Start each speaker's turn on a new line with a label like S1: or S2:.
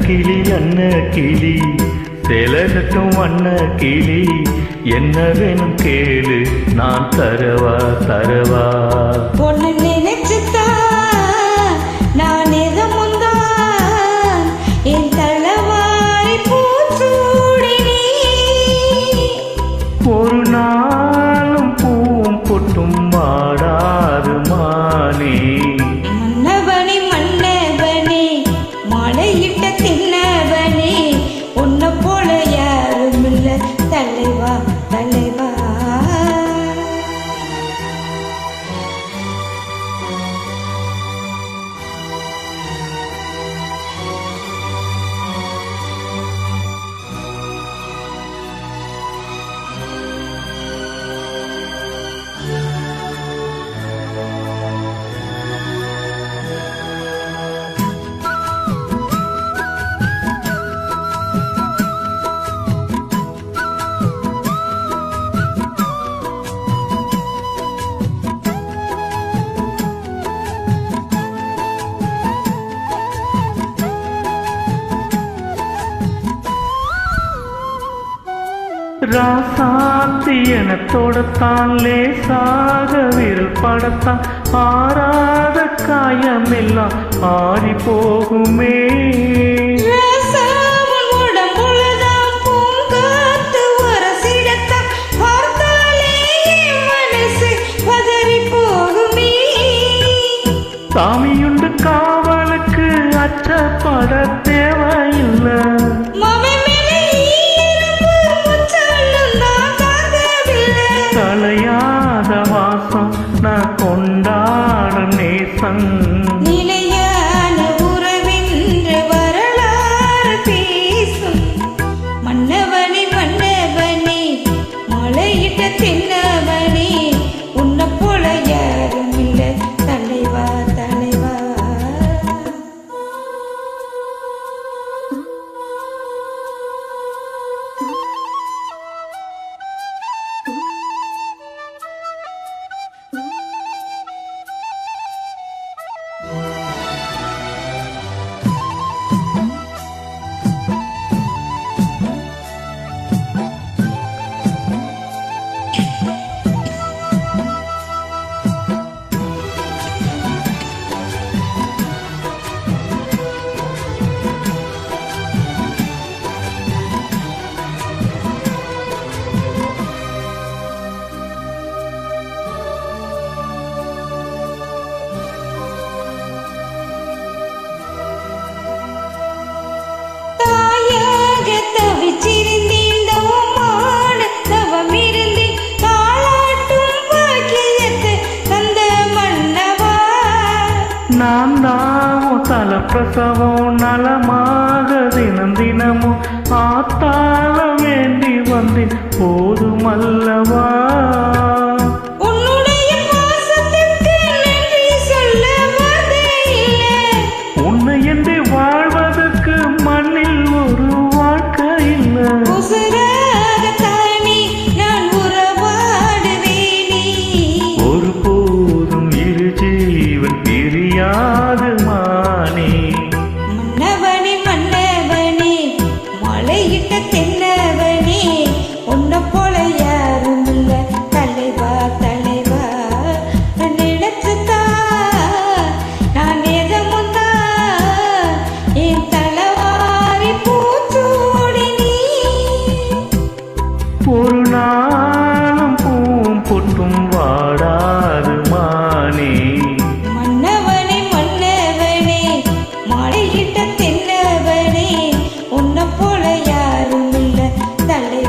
S1: கிளி அன்ன கிளி சேலகட்டும் வண்ண கிளி என்ன வேணும் கேளு நான் தரவா தரவா
S2: பொண்ணு நினைச்சுத்தா நான் எதமுந்தான் என் தளவாய் பூச்சூடினி
S1: ஒரு நாளும் பூவும் பொட்டும் வாடாது மானே
S2: மன்னவனே மன்னவனே மழையிட்ட தின்னவனே உன்னை போல யாரும் இல்ல தலைவா தலைவா
S1: ராசாத்தி எனத்தோடத்தான் லேசாக விரல் படத்தான் ஆறாத காயமெல்லாம் ஆறி போகுமே சாமியுண்டு காவலுக்கு அச்சப்பட தேவையில்லை தலையாத வாசம் நான் கொண்டாட நேசம்
S2: நிலையான உறவென்று வரலாறு பேசும் மன்னவனே மன்னவனே மழையிட்ட தின்னவனே உன்னை போல யாரும் இல்லை தலைவா தலைவா
S1: நான் தாமும் தல பிரசவம் நலமாக தினம் தினமும் ஆத்தால வேண்டி வந்தேன் போதுமல்லவா உன்னை என்று வாழ்வதற்கு மண்ணில் ஒரு வாழ்க்கை இல்லை ஒரு போதும் இரு ஜீவன் பிரியாது மானே
S2: மன்னவனே மன்னவனே மழையிட்ட தென்னவனே உன்னை போல யாரும் இல்ல தலைவா தலைவா நினைச்சுதா நான் எதமுந்தா என் தளவாரி பூச்சூடினி
S1: ஒரு நாளும் பூவும் பொட்டும் வாடாது மானே
S2: மன்னவனே மன்னவனே மழையிட்ட தென்னவனே உன்னை போல யாரும் இல்ல தலை